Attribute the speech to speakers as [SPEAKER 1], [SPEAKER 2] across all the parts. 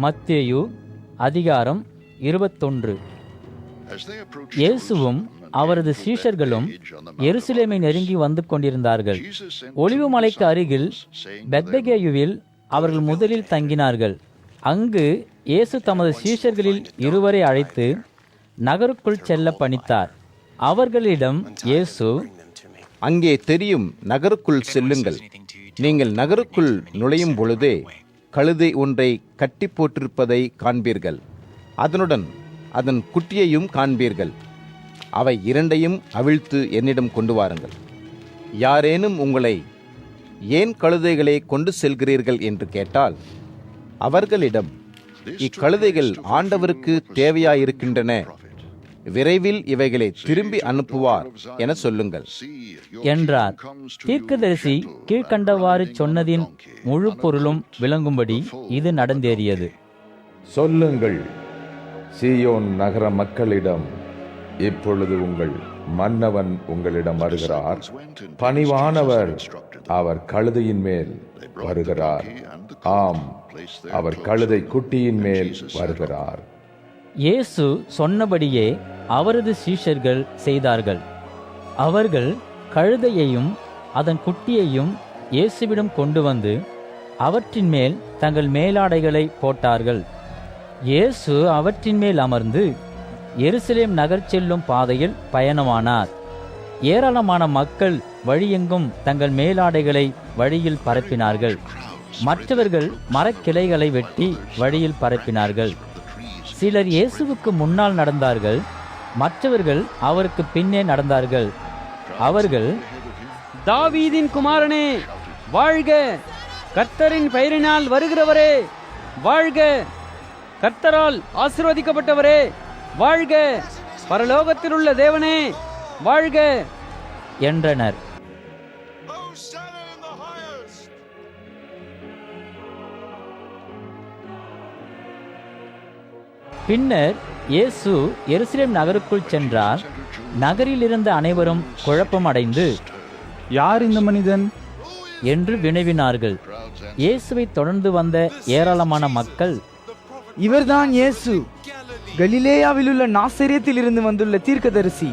[SPEAKER 1] மத்தேயு அதிகாரம் 21. இயேசுவும் அவரது சீஷர்களும் எருசலேமை நெருங்கி வந்து கொண்டிருந்தார்கள். ஒலிவு மலைக்கு அருகில் பெத்பகேயுவில் அவர்கள் முதலில் தங்கினார்கள். அங்கு இயேசு தமது சீஷர்களில் 2 அழைத்து நகருக்குள் செல்ல பணித்தார். அவர்களிடம் இயேசு,
[SPEAKER 2] அங்கே தெரியும் நகருக்குள் செல்லுங்கள். நீங்கள் நகருக்குள் நுழையும் பொழுதே கழுதை ஒன்றை கட்டி போட்டிருப்பதை காண்பீர்கள். அதனுடன் அதன் குட்டியையும் காண்பீர்கள். அவை 2ஐயும் அவிழ்த்து என்னிடம் கொண்டு வாருங்கள். யாரேனும் உங்களை, ஏன் கழுதைகளை கொண்டு செல்கிறீர்கள் என்று கேட்டால், அவர்களிடம், இக்கழுதைகள் ஆண்டவருக்கு தேவையாயிருக்கின்றன, விரைவில் இவைகளை திரும்பி அனுப்புவார் என சொல்லுங்கள்
[SPEAKER 1] என்றார். தீர்க்கதரிசி கீழ்கண்டவாறு சொன்னதின் முழு பொருளும் விளங்கும்படி இது நடந்தேறியது.
[SPEAKER 3] சொல்லுங்கள், சீயோன் நகர மக்களிடம், இப்பொழுது உங்கள் மன்னவன் உங்களிடம் வருகிறார். பணிவானவர் அவர் கழுதையின் மேல் வருகிறார். ஆம், அவர் கழுதை குட்டியின் மேல் வருகிறார்.
[SPEAKER 1] இயேசு சொன்னபடியே அவரது சீஷர்கள் செய்தார்கள். அவர்கள் கழுதையையும் அதன் குட்டியையும் இயேசுவிடம் கொண்டு வந்து அவற்றின் மேல் தங்கள் மேலாடைகளை போட்டார்கள். இயேசு அவற்றின் மேல் அமர்ந்து எருசலேம் நகர் செல்லும் பாதையில் பயணமானார். ஏராளமான மக்கள் வழியெங்கும் தங்கள் மேலாடைகளை வழியில் பரப்பினார்கள். மற்றவர்கள் மரக்கிளைகளை வெட்டி வழியில் பரப்பினார்கள். சிலர் இயேசுவுக்கு முன்னால் நடந்தார்கள், மற்றவர்கள் அவருக்கு பின்னே நடந்தார்கள். அவர்கள்,
[SPEAKER 4] தாவீதின் குமாரனே வாழ்க, கர்த்தரின் பெயரினால் வருகிறவரே வாழ்க, கர்த்தரால் ஆசீர்வதிக்கப்பட்டவரே வாழ்க, பரலோகத்தில் உள்ள தேவனே வாழ்க
[SPEAKER 1] என்றனர். பின்னர் இயேசு எருசலேம் நகருக்குள் சென்றார். நகரில் இருந்த அனைவரும் குழப்பமடைந்து,
[SPEAKER 5] யார் இந்த மனிதன்
[SPEAKER 1] என்று வினவினார்கள். இயேசுவை தொடர்ந்து வந்த ஏராளமான மக்கள்,
[SPEAKER 5] இவர்தான் இயேசு, கலிலேயாவில் உள்ள நாசரேத்தில் இருந்து வந்துள்ள தீர்க்கதரிசி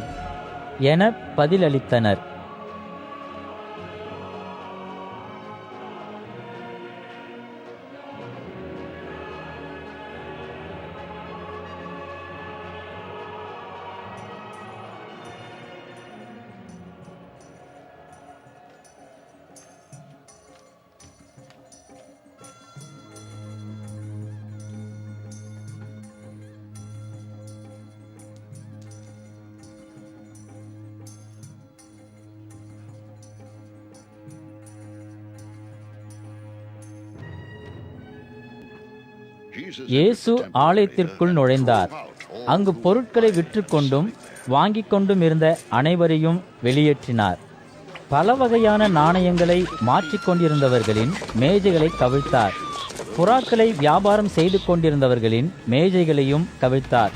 [SPEAKER 1] என பதிலளித்தனர். இயேசு ஆலயத்திற்குள் நுழைந்தார். அங்கு பொருட்களை விற்றுக்கொண்டும் வாங்கிக் கொண்டும் இருந்த அனைவரையும் வெளியேற்றினார். பல வகையான நாணயங்களை மாற்றிக்கொண்டிருந்தவர்களின் மேஜைகளை கவிழ்த்தார். புறாக்களை வியாபாரம் செய்து கொண்டிருந்தவர்களின் மேஜைகளையும் கவிழ்த்தார்.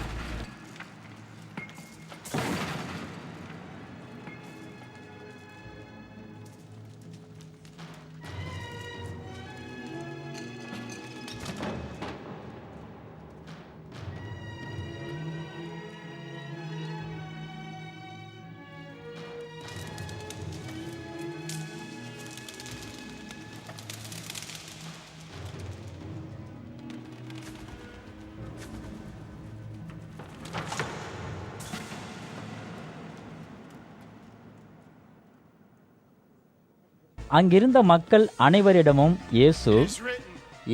[SPEAKER 1] அங்கிருந்த மக்கள் அனைவரிடமும் இயேசு,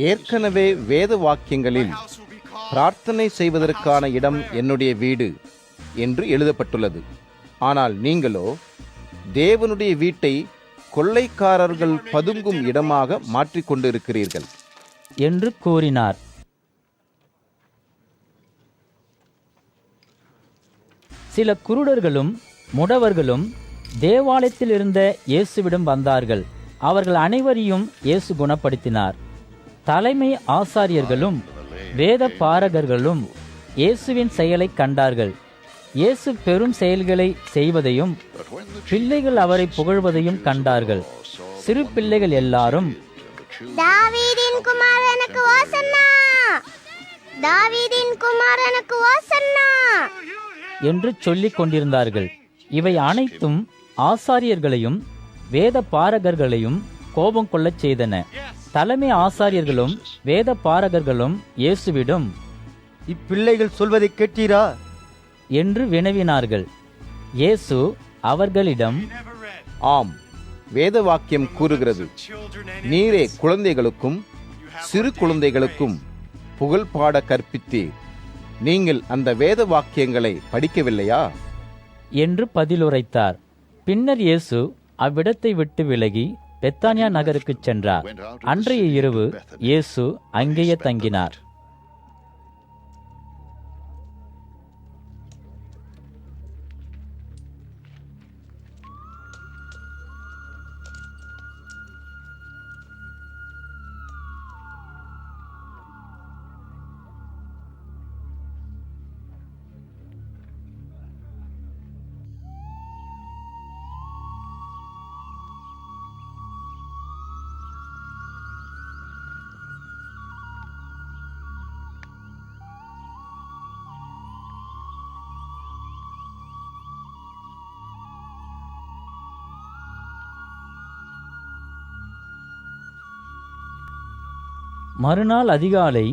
[SPEAKER 2] ஏற்கனவே வேத வாக்கியங்களில் பிரார்த்தனை செய்வதற்கான இடம் என்னுடைய வீடு என்று எழுதப்பட்டுள்ளது. ஆனால் நீங்களோ தேவனுடைய வீட்டை கொள்ளைக்காரர்கள் பதுங்கும் இடமாக மாற்றிக்கொண்டிருக்கிறீர்கள்
[SPEAKER 1] என்று கூறினார். சில குருடர்களும் முடவர்களும் தேவாலயத்தில் இருந்த இயேசுவிடம் வந்தார்கள். அவர்கள் அனைவரையும் இயேசு குணப்படுத்தினார். தலைமை ஆசாரியர்களும் வேத பாரகர்களும் இயேசுவின் செயலை கண்டார்கள். இயேசு பெரும் செயல்களை செய்வதையும் பிள்ளைகள் அவரை புகழ்வதையும் கண்டார்கள். சிறு பிள்ளைகள் எல்லாரும்,
[SPEAKER 6] தாவீதின் குமாரனுக்கு ஓசன்னா தாவீதின் குமாரனுக்கு ஓசன்னா
[SPEAKER 1] என்று சொல்லிக் கொண்டிருந்தார்கள். இவை அனைத்தும் ஆசாரியர்களையும் வேத பாரகர்களையும் கோபம் கொள்ளச் செய்தன. தலைமை ஆசாரியர்களும் வேத பாரகர்களும் இயேசுவிடம்,
[SPEAKER 7] இப்பிள்ளைகள் சொல்வதை கேட்டீரா
[SPEAKER 1] என்று வினவினார்கள். இயேசு அவர்களிடம்,
[SPEAKER 2] ஆம், வேத வாக்கியம் கூறுகிறது, நீரே குழந்தைகளுக்கும் சிறு குழந்தைகளுக்கும் புகழ் பாட கற்பித்தீர். நீங்கள் அந்த வேத வாக்கியங்களை படிக்கவில்லையா
[SPEAKER 1] என்று பதிலுரைத்தார். பின்னர் இயேசு அவ்விடத்தை விட்டு விலகி பெத்தானியா நகருக்குச் சென்றார். அன்றைய இரவு இயேசு அங்கேயே தங்கினார். மறுநாள் அதிகாலை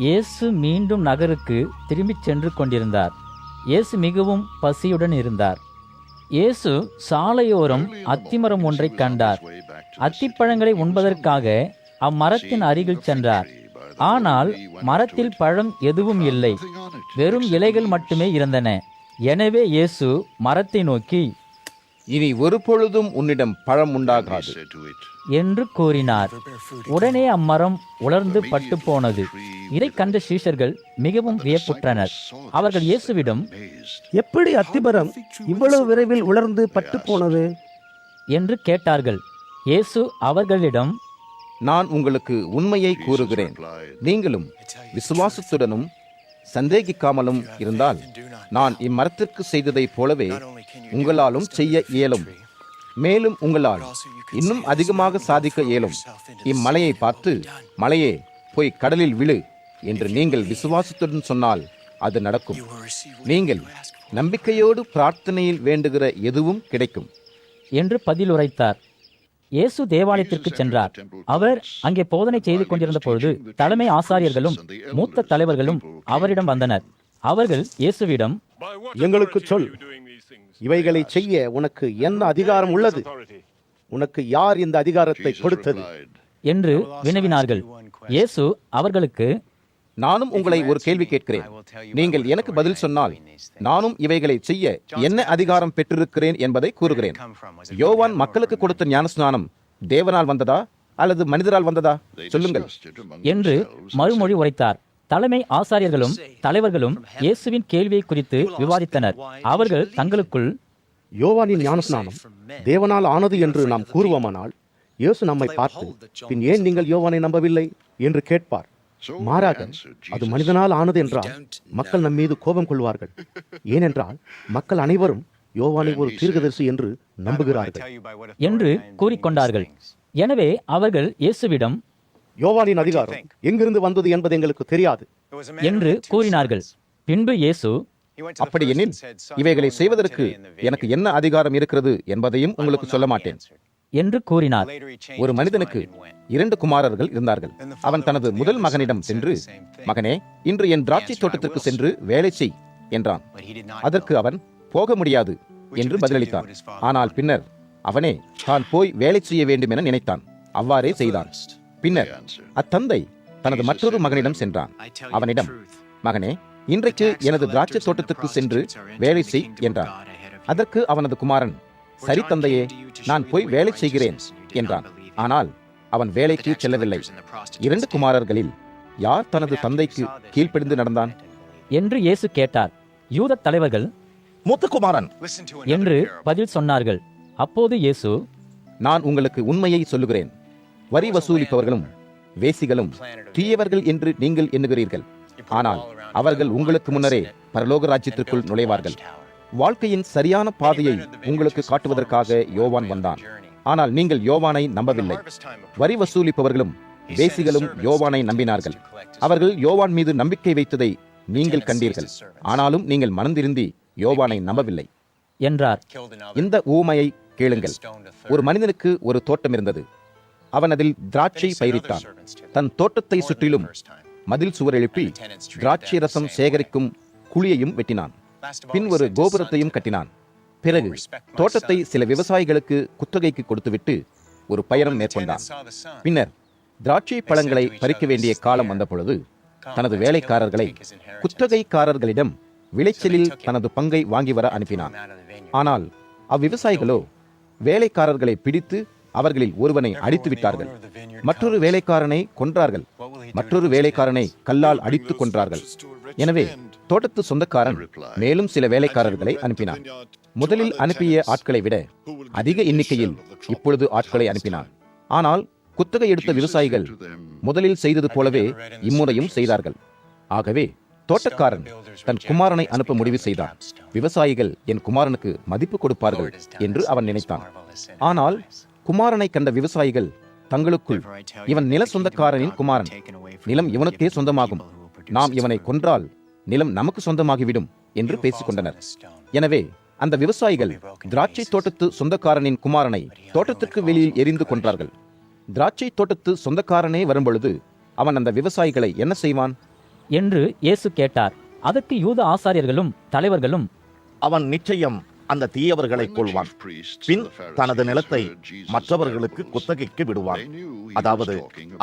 [SPEAKER 1] இயேசு மீண்டும் நகருக்கு திரும்பிச் சென்று கொண்டிருந்தார். இயேசு மிகவும் பசியுடன் இருந்தார். இயேசு சாலையோரம் அத்திமரம் ஒன்றைக் கண்டார். அத்திப்பழங்களை உண்பதற்காக அம்மரத்தின் அருகில் சென்றார். ஆனால் மரத்தில் பழம் எதுவும் இல்லை, வெறும் இலைகள் மட்டுமே இருந்தன. எனவே இயேசு மரத்தை நோக்கி,
[SPEAKER 2] இனி ஒரு பொழுதும் உன்னிடம் பழம் உண்டாகாது
[SPEAKER 1] என்று கூறினார். உடனே அம்மரம் உலர்ந்து பட்டு போனது. இதை கண்ட சீஷர்கள் மிகவும் வியப்புற்றனர். அவர்கள் இயேசுவிடம்,
[SPEAKER 8] எப்படி அத்திமரம் இவ்வளவு விரைவில் உலர்ந்து பட்டு போனது
[SPEAKER 1] என்று கேட்டார்கள். இயேசு அவர்களிடம்,
[SPEAKER 2] நான் உங்களுக்கு உண்மையை கூறுகிறேன், நீங்களும் விசுவாசத்துடனும் சந்தேகிக்காமலும் இருந்தால் நான் இம்மரத்திற்கு செய்ததைப் போலவே உங்களாலும் செய்ய இயலும். மேலும் உங்களால் இன்னும் அதிகமாக சாதிக்க இயலும். இம்மலையை பார்த்து, மலையே போய் கடலில் விழு என்று நீங்கள் விசுவாசத்துடன் சொன்னால் அது நடக்கும். நீங்கள் நம்பிக்கையோடு பிரார்த்தனையில் வேண்டுகிற எதுவும் கிடைக்கும்
[SPEAKER 1] என்று பதிலுரைத்தார். இயேசு தேவாலயத்திற்கு சென்றார். அவர் அங்கே போதனை செய்து கொண்டிருந்த பொழுது தலைமை ஆசாரியர்களும் மூத்த தலைவர்களும் அவரிடம் வந்தனர். அவர்கள் இயேசுவிடம்,
[SPEAKER 8] எங்களுக்கு சொல், இவைகளை செய்ய உனக்கு என்ன அதிகாரம் உள்ளது? உனக்கு யார் இந்த அதிகாரத்தை கொடுத்தது
[SPEAKER 1] என்று வினவினார்கள். இயேசு அவர்களுக்கு,
[SPEAKER 2] நானும் உங்களை ஒரு கேள்வி கேட்கிறேன். நீங்கள் எனக்கு பதில் சொன்னால் நானும் இவைகளை செய்ய என்ன அதிகாரம் பெற்றிருக்கிறேன் என்பதை கூறுகிறேன். யோவான் மக்களுக்கு கொடுத்த ஞானஸ்நானம் தேவனால் வந்ததா அல்லது மனிதரால் வந்ததா? சொல்லுங்கள்
[SPEAKER 1] என்று மறுமொழி உரைத்தார். தலைமை ஆசாரியர்களும் தலைவர்களும் இயேசுவின் கேள்வியை குறித்து விவாதித்தனர். அவர்கள் தங்களுக்குள்,
[SPEAKER 8] யோவானின் ஞானஸ்நானம் தேவனால் ஆனது என்று நாம் கூறுவோமானால், இயேசு நம்மை பார்த்து, பின் ஏன் நீங்கள் யோவானை நம்பவில்லை என்று கேட்பார். மாறாக அது மனிதனால் ஆனது என்றால் மக்கள் நம் மீது கோபம் கொள்வார்கள். ஏனென்றால் மக்கள் அனைவரும் யோவானை ஒரு தீர்க்கதரிசி என்று நம்புகிறார்கள்
[SPEAKER 1] என்று கூறிக்கொண்டார்கள். எனவே அவர்கள் இயேசுவிடம்,
[SPEAKER 8] யோவானின் அதிகாரம் எங்கிருந்து வந்தது என்பது எங்களுக்கு தெரியாது
[SPEAKER 1] என்று கூறினார்கள். பின்பு இயேசு,
[SPEAKER 2] அப்படி எனில் இவைகளை செய்வதற்கு எனக்கு என்ன அதிகாரம் இருக்கிறது என்பதையும் உங்களுக்கு சொல்ல மாட்டேன்
[SPEAKER 1] என்று கூறினார்.
[SPEAKER 2] ஒரு மனிதனுக்கு 2 குமாரர்கள் இருந்தார்கள். அவன் தனது முதல் மகனிடம் சென்று, மகனே, இன்று என் திராட்சை தோட்டத்திற்கு சென்று வேலை செய் என்றான். அதற்கு அவன், போக முடியாது என்று பதிலளித்தான். ஆனால் பின்னர் அவனே தான் போய் வேலை செய்ய வேண்டும் என நினைத்தான். அவ்வாறே செய்தான். பின்னர் அத்தந்தை தனது மற்றொரு மகனிடம் சென்றான். அவனிடம், மகனே, இன்றைக்கு எனது திராட்சை தோட்டத்திற்கு சென்று வேலை செய் என்றான். அதற்கு அவனது குமாரன், சரி தந்தையே, நான் போய் வேலை செய்கிறேன் என்றான். ஆனால் அவன் வேலைக்கு செல்லவில்லை. 2 குமாரர்களில் யார் தனது தந்தைக்கு கீழ்ப்படிந்து நடந்தான்
[SPEAKER 1] என்று இயேசு கேட்டார். யூத தலைவர்கள்,
[SPEAKER 8] மூத்த குமாரன்
[SPEAKER 1] என்று பதில் சொன்னார்கள். அப்போது இயேசு,
[SPEAKER 2] நான் உங்களுக்கு உண்மையை சொல்லுகிறேன், வரி வசூலிப்பவர்களும் வேசிகளும் தீயவர்கள் என்று நீங்கள் எண்ணுகிறீர்கள். ஆனால் அவர்கள் உங்களுக்கு முன்னரே பரலோக ராஜ்யத்திற்குள் நுழைவார்கள். வாழ்க்கையின் சரியான பாதையை உங்களுக்கு காட்டுவதற்காக யோவான் வந்தான். ஆனால் நீங்கள் யோவானை நம்பவில்லை. வரி வசூலிப்பவர்களும் வேசிகளும் யோவானை நம்பினார்கள். அவர்கள் யோவான் மீது நம்பிக்கை வைத்ததை நீங்கள் கண்டீர்கள், ஆனாலும் நீங்கள் மனந்திருந்தி யோவானை நம்பவில்லை
[SPEAKER 1] என்றார்.
[SPEAKER 2] இந்த ஊமையை கேளுங்கள். ஒரு மனிதனுக்கு ஒரு தோட்டம் இருந்தது. அவன் அதில் திராட்சை பயிரிட்டான். தன் தோட்டத்தை சுற்றிலும் மதில் சுவர் எழுப்பி திராட்சை ரசம் சேகரிக்கும் குழியையும் வெட்டினான். பின் ஒரு கோபுரத்தையும் கட்டினான். பிறகு தோட்டத்தை சில விவசாயிகளுக்கு குத்தகைக்கு கொடுத்துவிட்டு ஒரு பயணம் மேற்கொண்டான். பின்னர் திராட்சை பழங்களை பறிக்க வேண்டிய காலம் வந்த பொழுது தனது வேலைக்காரர்களை குத்தகைக்காரர்களிடம் விளைச்சலில் தனது பங்கை வாங்கி வர அனுப்பினான். ஆனால் அவ்விவசாயிகளோ வேலைக்காரர்களை பிடித்து அவர்களில் ஒருவனை அடித்து விட்டார்கள். மற்றொரு வேலைக்காரனை கொன்றார்கள். மற்றொரு வேலைக்காரனை கல்லால் அடித்து கொன்றார்கள். எனவே தோட்டத்து சொந்தக்காரன் மேலும் சில வேலைக்காரர்களை அனுப்பினான். முதலில் அனுப்பிய ஆட்களை விட அதிக எண்ணிக்கையில் இப்பொழுது ஆட்களை அனுப்பினான். ஆனால் குத்தகை எடுத்த விவசாயிகள் முதலில் செய்தது போலவே இம்முறையும் செய்தார்கள். ஆகவே தோட்டக்காரன் தன் குமாரனை அனுப்ப முடிவு செய்தான். விவசாயிகள் என் குமாரனுக்கு மதிப்பு கொடுப்பார்கள் என்று அவன் நினைத்தான். ஆனால் குமாரனை கண்ட விவசாயிகள் தங்களுக்குள், இவன் நில சொந்தக்காரனின் குமாரன், நிலம் இவனுக்கே சொந்தமாகும், நாம் இவனை கொன்றால் நிலம் நமக்கு சொந்தமாகிவிடும் என்று பேசிக் கொண்டனர். எனவே அந்த விவசாயிகள் திராட்சை தோட்டத்து சொந்தக்காரனின் குமாரனை தோட்டத்திற்கு வெளியில் எரிந்து கொன்றார்கள். திராட்சை தோட்டத்து சொந்தக்காரனே வரும்பொழுது அவன் அந்த விவசாயிகளை என்ன செய்வான்
[SPEAKER 1] என்று இயேசு கேட்டார். அதற்கு யூத ஆசாரியர்களும் தலைவர்களும்,
[SPEAKER 8] அவன் நிச்சயம் அந்த தீயவர்களை கொள்வான், பின் தனது நிலத்தை மற்றவர்களுக்கு குத்தகைக்கு விடுவான். அதாவது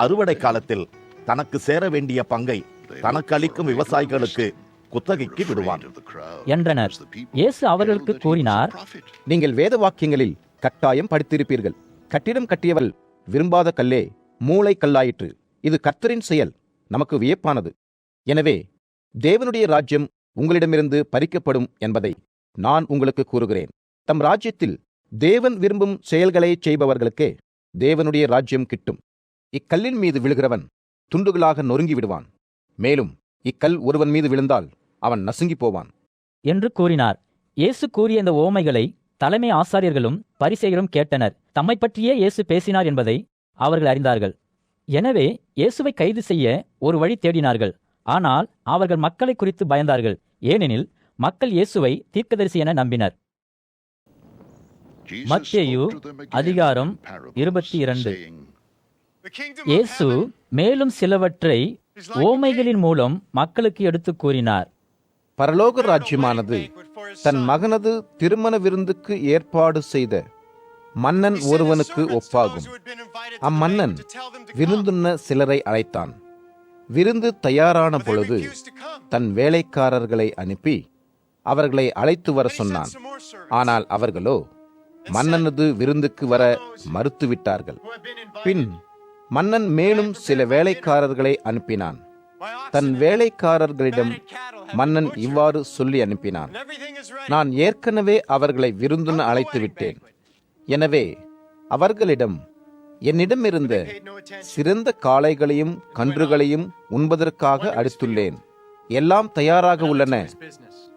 [SPEAKER 8] அறுவடை காலத்தில் தனக்கு சேர வேண்டிய பங்கை தனக்கு அளிக்கும் விவசாயிகளுக்கு குத்தகைக்கு விடுவான்
[SPEAKER 1] என்றனர். இயேசு அவர்களுக்கு கூறினார்,
[SPEAKER 2] நீங்கள் வேத வாக்கியங்களில் கட்டாயம் படித்திருப்பீர்கள், கட்டிடம் கட்டியவள் விரும்பாத கல்லே மூளை கல்லாயிற்று, இது கர்த்தரின் செயல், நமக்கு வியப்பானது. எனவே தேவனுடைய ராஜ்யம் உங்களிடமிருந்து பறிக்கப்படும் என்பதை நான் உங்களுக்கு கூறுகிறேன். தம் ராஜ்யத்தில் தேவன் விரும்பும் செயல்களை செய்பவர்களுக்கே தேவனுடைய ராஜ்யம் கிட்டும். இக்கல்லின் மீது விழுகிறவன் துண்டுகளாக நொறுங்கி விடுவான், மேலும் இக்கல் ஒருவன் மீது விழுந்தால் அவன் நசுங்கி போவான்
[SPEAKER 1] என்று கூறினார். இயேசு கூறிய இந்த ஓமைகளை தலைமை ஆசாரியர்களும் பரிசேயரும் கேட்டனர். தம்மை பற்றியே இயேசு பேசினார் என்பதை அவர்கள் அறிந்தார்கள். எனவே இயேசுவை கைது செய்ய ஒரு வழி தேடினார்கள். ஆனால் அவர்கள் மக்களை குறித்து பயந்தார்கள், ஏனெனில் மக்கள் இயேசுவை தீர்க்கதரிசி என நம்பினர். மத்தேயு அதிகாரம் 22. இயேசு மேலும் சிலவற்றை ஓமைகளின் மூலம் மக்களுக்கு எடுத்து கூறினார்.
[SPEAKER 2] பரலோக ராஜ்யமானது தன் மகனது திருமண விருந்துக்கு ஏற்பாடு செய்த மன்னன் ஒருவனுக்கு ஒப்பாகும். அம்மன்னன் விருந்துண்ண சிலரை அழைத்தான். விருந்து தயாரான பொழுது தன் வேலைக்காரர்களை அனுப்பி அவர்களை அழைத்து வர சொன்னான். ஆனால் அவர்களோ மன்னனது விருந்துக்கு வர மறுத்துவிட்டார்கள். பின் மன்னன் மேலும் சில வேலைக்காரர்களை அனுப்பினான். தன் வேலைக்காரர்களிடம் மன்னன் இவ்வாறு சொல்லி அனுப்பினான், நான் ஏற்கனவே அவர்களை விருந்துண்ண அழைத்து விட்டேன். எனவே அவர்களிடம் என்னிடமிருந்த சிறந்த காளைகளையும் கன்றுகளையும் உண்பதற்காக அடித்துள்ளேன். எல்லாம் தயாராக உள்ளன,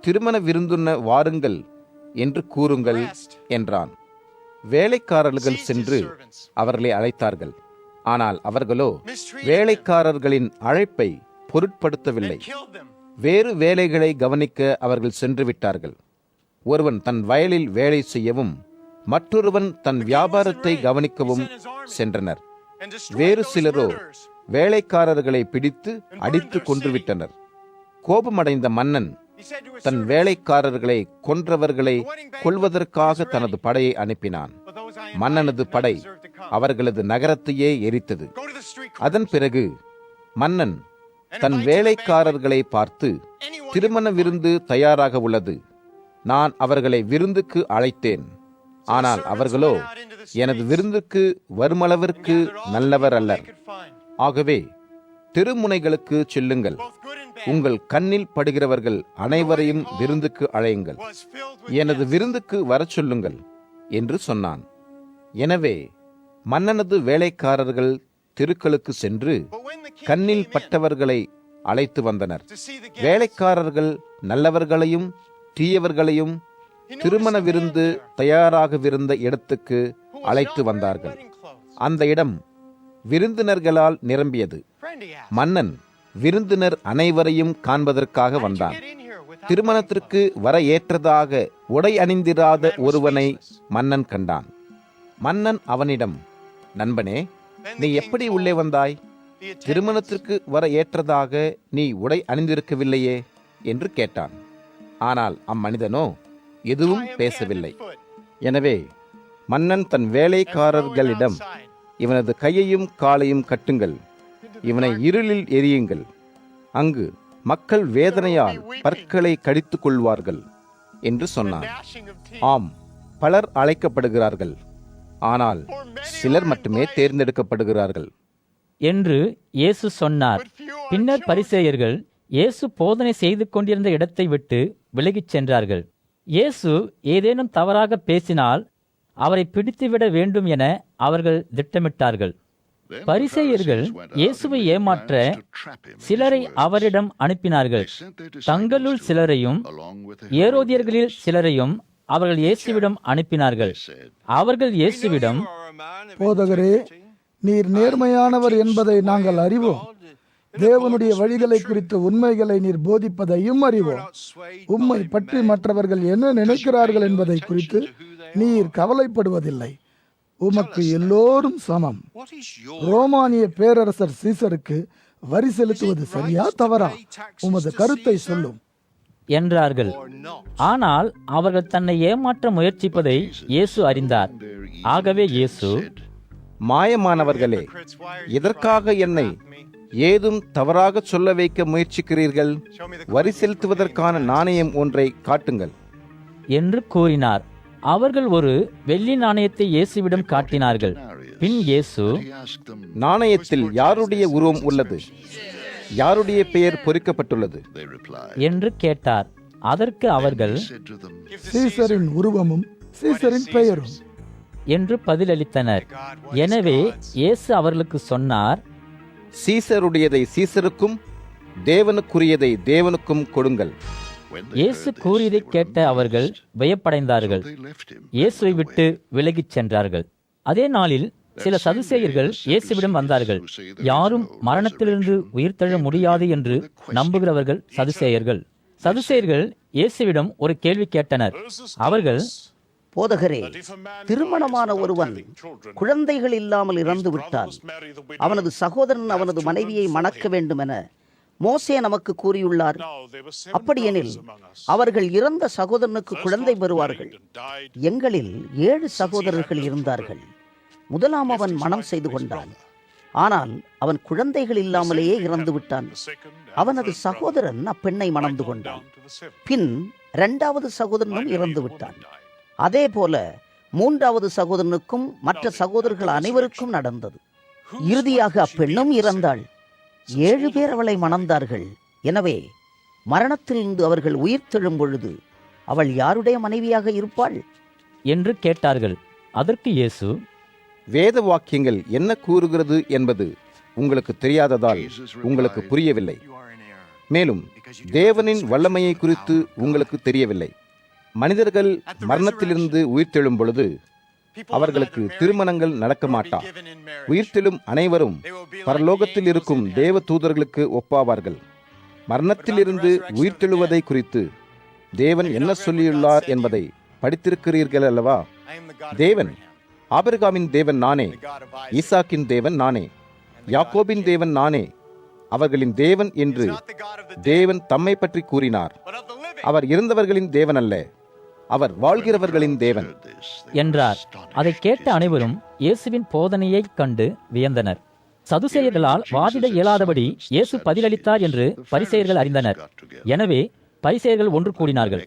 [SPEAKER 2] திருமண விருந்துண்ண வாருங்கள் என்று கூறுங்கள் என்றான். வேலைக்காரர்கள் சென்று அவர்களை அழைத்தார்கள். ஆனால் அவர்களோ வேலைக்காரர்களின் அழைப்பை பொருட்படுத்தவில்லை. வேறு வேலைகளை கவனிக்க அவர்கள் சென்று விட்டார்கள். ஒருவன் தன் வயலில் வேலை செய்யவும் மற்றொருவன் தன் வியாபாரத்தை கவனிக்கவும் சென்றனர். வேறு சிலரோ வேலைக்காரர்களை பிடித்து அடித்து கொன்றுவிட்டனர். கோபமடைந்த மன்னன் தன் வேலைக்காரர்களை கொன்றவர்களை கொல்வதற்காக தனது படையை அனுப்பினான். மன்னனது படை அவர்களது நகரத்தையே எரித்தது. அதன் பிறகு மன்னன் தன் வேலைக்காரர்களை பார்த்து, திருமண விருந்து தயாராக உள்ளது, நான் அவர்களை விருந்துக்கு அழைத்தேன். ஆனால் அவர்களோ எனது விருந்துக்கு வருமளவிற்கு நல்லவர் அல்லர். ஆகவே தெருமுனைகளுக்கு செல்லுங்கள், உங்கள் கண்ணில் படுகிறவர்கள் அனைவரையும் விருந்துக்கு அழையுங்கள், எனது விருந்துக்கு வரச் சொல்லுங்கள் என்று சொன்னான். எனவே மன்னனது வேலைக்காரர்கள் தெருக்களுக்கு சென்று கண்ணில் பட்டவர்களை அழைத்து வந்தனர். வேலைக்காரர்கள் நல்லவர்களையும் தீயவர்களையும் திருமண விருந்து தயாராகவிருந்த இடத்துக்கு அழைத்து வந்தார்கள். அந்த இடம் விருந்தினர்களால் நிரம்பியது. மன்னன் விருந்தினர் அனைவரையும் காண்பதற்காக வந்தான். திருமணத்திற்கு வர ஏற்றதாக உடை அணிந்திராத ஒருவனை மன்னன் கண்டான். மன்னன் அவனிடம், நண்பனே, நீ எப்படி உள்ளே வந்தாய்? திருமணத்திற்கு வர ஏற்றதாக நீ உடை அணிந்திருக்கவில்லையே என்று கேட்டான். ஆனால் அம்மனிதனோ எதுவும் பேசவில்லை. எனவே மன்னன் தன் வேலைக்காரர்களிடம், இவனது கையையும் காலையும் கட்டுங்கள், இவனை இருளில் எரியுங்கள், அங்கு மக்கள் வேதனையால் பற்களை கடித்துக் கொள்வார்கள் என்று சொன்னான். ஆம், பலர் அழைக்கப்படுகிறார்கள், ஆனால் சிலர் மட்டுமே தேர்ந்தெடுக்கப்படுகிறார்கள்
[SPEAKER 1] என்று இயேசு சொன்னார். பின்னர் பரிசேயர்கள் இயேசு போதனை செய்து கொண்டிருந்த இடத்தை விட்டு விலகிச் சென்றார்கள். இயேசு ஏதேனும் தவறாக பேசினால் அவரை பிடித்துவிட வேண்டும் என அவர்கள் திட்டமிட்டார்கள். பரிசேயர்கள் இயேசுவை ஏமாற்ற சிலரை அவரிடம் அனுப்பினார்கள். தங்களுள் சிலரையும் ஏரோதியர்களில் சிலரையும் அவர்கள் இயேசுவிடம் அனுப்பினார்கள். அவர்கள் இயேசுவிடம்,
[SPEAKER 9] போதகரே, நீர் நேர்மையானவர் என்பதை நாங்கள் அறிவோம். தேவனுடைய வழிகளை குறித்த உண்மைகளை நீர் போதிப்பதையும் அறிவோம். உம்மை பற்றி மற்றவர்கள் என்ன நினைக்கிறார்கள் என்பதை குறித்து நீர் கவலைப்படுவதில்லை. உமக்கு எல்லோரும் சமம். ரோமானிய பேரரசர் சீசருக்கு வரி செலுத்துவது சரியா தவறா? உமது கருத்தை சொல்லும்
[SPEAKER 1] என்றார்கள். ஆனால் அவர்கள் தன்னை ஏமாற்ற முயற்சிப்பதை இயேசு அறிந்தார். ஆகவே இயேசு,
[SPEAKER 2] மாயமானவர்களே, எதற்காக என்னை ஏதும் தவறாக சொல்ல வைக்க முயற்சிக்கிறீர்கள்? வரி செலுத்துவதற்கான நாணயம் ஒன்றை காட்டுங்கள்
[SPEAKER 1] என்று கூறினார். அவர்கள் ஒரு வெள்ளி நாணயத்தை இயேசுவிடம் காட்டினார்கள். பின் இயேசு,
[SPEAKER 2] நாணயத்தில் யாருடைய உருவம் உள்ளது? யாருடைய பெயர் பொறிக்கப்பட்டுள்ளது
[SPEAKER 1] என்று கேட்டார். அதற்கு அவர்கள்,
[SPEAKER 9] சீசரின் உருவமும் சீசரின் பெயரும்
[SPEAKER 1] என்று பதிலளித்தனர். எனவே இயேசு அவர்களுக்கு சொன்னார்,
[SPEAKER 2] சீசருடையதை சீசருக்கும் தேவனுக்குரியதை தேவனுக்கும் கொடுங்கள்.
[SPEAKER 1] இயேசு கூறியதை கேட்ட அவர்கள் வியப்படைந்தார்கள். இயேசுவை விட்டு விலகிச் சென்றார்கள். அதே நாளில் சில சதுசேயர்கள் இயேசுவிடம் வந்தார்கள். யாரும் மரணத்திலிருந்து உயிர்த்தெழ முடியாது என்று நம்புகிறவர்கள் சதுசேயர்கள். சதுசேயர்கள் இயேசுவிடம் ஒரு கேள்வி கேட்டனர். அவர்கள்,
[SPEAKER 10] போதகரே, திருமணமான ஒருவன் குழந்தைகள் இல்லாமல் இறந்து விட்டால் அவனது சகோதரன் அவனது மனைவியை மணக்க வேண்டும் என மோசே நமக்கு கூறியுள்ளார். அப்படியெனில் அவர்கள் இறந்த சகோதரனுக்கு குழந்தை பெறுவார்கள். எங்களில் 7 சகோதரர்கள் இருந்தார்கள். முதலாம் அவன் மனம் செய்து கொண்டான். ஆனால் அவன் குழந்தைகள் இல்லாமலேயே இறந்து விட்டான். அவனது சகோதரன் அப்பெண்ணை மணந்து கொண்டான். பின் 2வது சகோதரனும் இறந்து விட்டான். அதே போல 3வது சகோதரனுக்கும் மற்ற சகோதரர்கள் அனைவருக்கும் நடந்தது. இறுதியாக அப்பெண்ணும் இறந்தாள். 7 பேர் அவளை மணந்தார்கள். எனவே மரணத்திலிருந்து அவர்கள் உயிர் தெழும் பொழுது அவள் யாருடைய மனைவியாக இருப்பாள்
[SPEAKER 1] என்று கேட்டார்கள். அதற்கு இயேசு,
[SPEAKER 2] வேத வாக்கியங்கள் என்ன கூறுகிறது என்பது உங்களுக்கு தெரியாததால் உங்களுக்கு புரியவில்லை. மேலும் தேவனின் வல்லமையை குறித்து உங்களுக்கு தெரியவில்லை. மனிதர்கள் மரணத்திலிருந்து உயிர்த்தெழும் பொழுது அவர்களுக்கு திருமணங்கள் நடக்க மாட்டா. உயிர்த்தெழும் அனைவரும் பரலோகத்தில் இருக்கும் தேவ தூதர்களுக்கு ஒப்பாவார்கள். மரணத்திலிருந்து உயிர்த்தெழுவதை குறித்து தேவன் என்ன சொல்லியுள்ளார் என்பதை படித்திருக்கிறீர்கள் அல்லவா? தேவன் ஆபிரகாமின் தேவன் நானே, ஈசாக்கின் தேவன் நானே, யாக்கோபின் தேவன் நானே, அவர்களின் தேவன் என்று தேவன் தம்மை பற்றி கூறினார். அவர் இறந்தவர்களின் தேவன் அல்ல, அவர் வாழ்கிறவர்களின் தேவன்
[SPEAKER 1] என்றார். அதை கேட்ட அனைவரும் இயேசுவின் போதனையை கண்டு வியந்தனர். சதுசேயர்களால் வாதிட இயலாதபடி இயேசு பதிலளித்தார் என்று பரிசேயர்கள் அறிந்தனர். எனவே பரிசேயர்கள் ஒன்று கூடினார்கள்.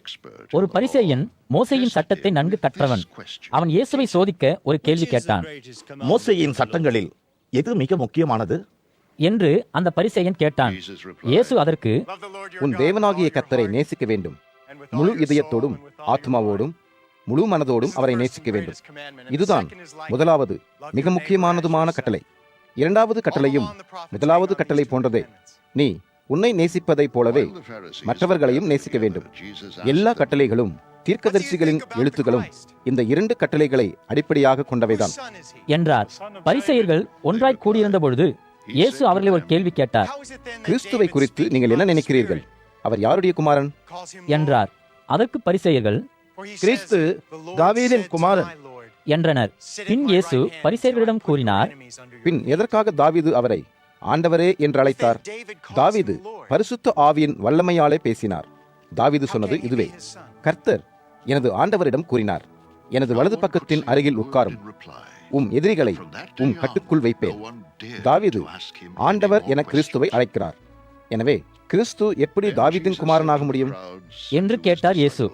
[SPEAKER 1] ஒரு பரிசேயன் மோசேயின் சட்டத்தை நன்கு கற்றவன். அவன் இயேசுவை சோதிக்க ஒரு கேள்வி கேட்டான்.
[SPEAKER 11] மோசேயின் சட்டங்களில் எது மிக முக்கியமானது
[SPEAKER 1] என்று அந்த பரிசேயன் கேட்டான். இயேசு அதற்கு,
[SPEAKER 2] உன் தேவனாகிய கர்த்தரை நேசிக்க வேண்டும், முழு இதயத்தோடும் ஆத்மாவோடும் முழு மனதோடும் அவரை நேசிக்க வேண்டும். இதுதான் முதலாவது மிக முக்கியமானதுமான கட்டளை. 2வது கட்டளையும் முதலாவது கட்டளை போன்றதே. நீ உன்னை நேசிப்பதைப் போலவே மற்றவர்களையும் நேசிக்க வேண்டும். எல்லா கட்டளைகளும் தீர்க்கதரிசிகளின் எழுத்துகளும் இந்த 2 கட்டளைகளை அடிப்படையாக கொண்டவைதான்
[SPEAKER 1] என்றார். பரிசேயர்கள் ஒன்றாய் கூடியிருந்த பொழுது இயேசு அவர்களை ஒரு கேள்வி கேட்டார்.
[SPEAKER 2] கிறிஸ்துவை குறித்து நீங்கள் என்ன நினைக்கிறீர்கள்? அவர் யாருடைய குமாரன்
[SPEAKER 1] என்றார். அதற்கு பரிசேயர்கள்,
[SPEAKER 7] கிறிஸ்து தாவீதின் குமாரன்
[SPEAKER 1] என்றனர். பின் இயேசு பரிசேயர்களிடம் கூறினார்,
[SPEAKER 2] பின் எதற்காக தாவீது அவரை ஆண்டவரே என்று அழைத்தார்? தாவீது பரிசுத்த ஆவியின் வல்லமையாலே பேசினார். தாவீது சொன்னது இதுவே, கர்த்தர் எனது ஆண்டவரிடம் கூறினார், எனது வலது பக்கத்தின் அருகில் உட்காரும், உம் எதிரிகளை உம் கட்டுக்குள் வைப்பேன். தாவீது ஆண்டவர் என கிறிஸ்துவை அழைக்கிறார். எனவே கிறிஸ்து எப்படி தாவீதின் குமாரனாக முடியும்
[SPEAKER 1] என்று கேட்டார் இயேசு.